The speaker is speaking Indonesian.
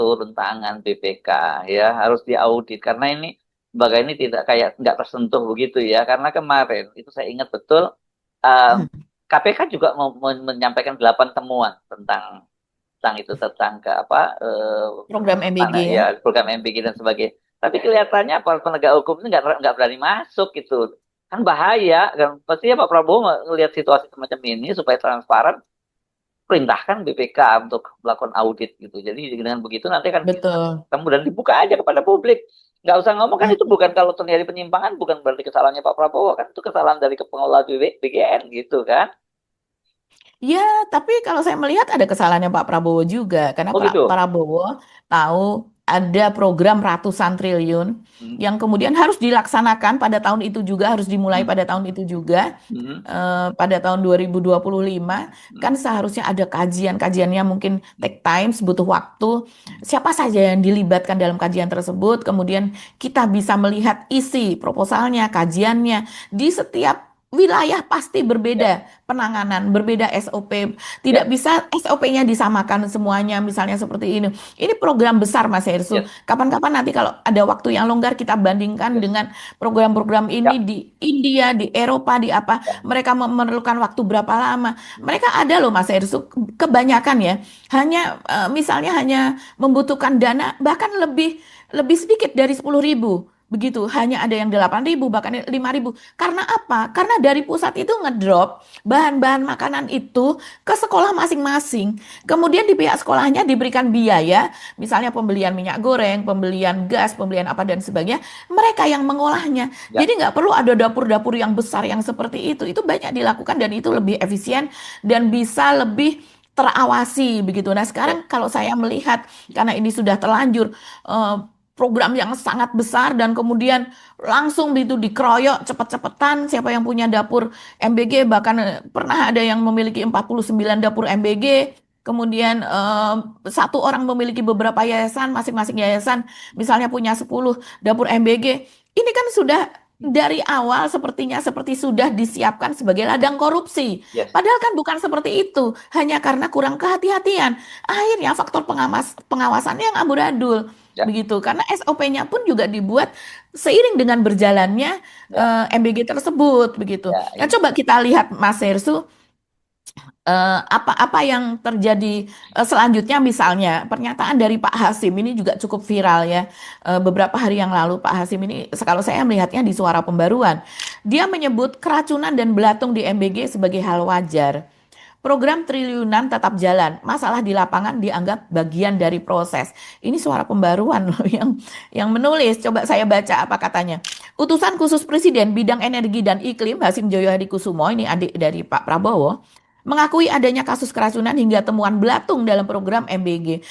turun tangan BPK ya, harus diaudit karena ini lembaga ini tidak kayak nggak tersentuh begitu ya. Karena kemarin itu saya ingat betul eh, KPK juga mau menyampaikan 8 temuan tentang itu tentang ke apa Program MBG ya. ya program MPG dan sebagainya. Tapi kelihatannya para penegak hukum ini nggak berani masuk gitu. Kan bahaya kan pastinya Pak Prabowo melihat situasi semacam ini supaya transparan perintahkan BPK untuk melakukan audit gitu. Jadi dengan begitu nanti kan bisa Betul. ketemu dan dibuka aja kepada publik. Nggak usah ngomong kan itu bukan kalau terjadi penyimpangan bukan berarti kesalahannya Pak Prabowo kan itu kesalahan dari pengelola BGN gitu kan. Ya, tapi kalau saya melihat ada kesalahannya Pak Prabowo juga, karena Oh Pak gitu. Prabowo tahu ada program ratusan triliun Hmm, yang kemudian harus dilaksanakan pada tahun itu juga, harus dimulai hmm, pada tahun itu juga, hmm, pada tahun 2025, hmm, kan seharusnya ada kajian-kajiannya mungkin hmm, take time, butuh waktu. hmm. Siapa saja yang dilibatkan dalam kajian tersebut, kemudian kita bisa melihat isi proposalnya, kajiannya di setiap wilayah pasti Ya, berbeda penanganan, berbeda SOP. ya, Tidak bisa SOP-nya disamakan semuanya, misalnya seperti ini. Ini program besar, Mas Hersu. ya, Kapan-kapan nanti kalau ada waktu yang longgar, kita bandingkan ya, dengan program-program ini ya, di India, di Eropa, di apa. ya. Mereka memerlukan waktu berapa lama. Hmm. Mereka ada loh, Mas Hersu. Kebanyakan ya. Hanya, misalnya hanya membutuhkan dana, bahkan lebih lebih sedikit dari 10.000. Begitu, hanya ada yang 8.000, bahkan 5.000. Karena apa? Karena dari pusat itu ngedrop bahan-bahan makanan itu ke sekolah masing-masing. Kemudian di pihak sekolahnya diberikan biaya, misalnya pembelian minyak goreng, pembelian gas, pembelian apa dan sebagainya. Mereka yang mengolahnya. Ya, Jadi nggak perlu ada dapur-dapur yang besar yang seperti itu. Itu banyak dilakukan dan itu lebih efisien dan bisa lebih terawasi begitu. Nah, ya, sekarang kalau saya melihat karena ini sudah terlanjur eh, program yang sangat besar dan kemudian langsung itu dikeroyok cepet-cepetan siapa yang punya dapur MBG bahkan pernah ada yang memiliki 49 dapur MBG. Kemudian satu orang memiliki beberapa yayasan, masing-masing yayasan misalnya punya 10 dapur MBG. Ini kan sudah dari awal sepertinya seperti sudah disiapkan sebagai ladang korupsi. yes, Padahal kan bukan seperti itu, hanya karena kurang kehati-hatian. Akhirnya faktor pengawasannya yang amburadul. ya, Begitu, karena SOP-nya pun juga dibuat seiring dengan berjalannya ya, MBG tersebut begitu. ya, Nah, coba kita lihat Mas Hersu, apa yang terjadi selanjutnya, misalnya pernyataan dari Pak Hasim ini juga cukup viral ya. Beberapa hari yang lalu Pak Hasim ini kalau saya melihatnya di Suara Pembaruan, dia menyebut keracunan dan belatung di MBG sebagai hal wajar. Program triliunan tetap jalan. Masalah di lapangan dianggap bagian dari proses. Ini Suara Pembaruan loh yang menulis. Coba saya baca apa katanya. Utusan khusus Presiden bidang energi dan iklim Hasim Joyo Hadikusumo, ini adik dari Pak Prabowo, mengakui adanya kasus keracunan hingga temuan belatung dalam program MBG.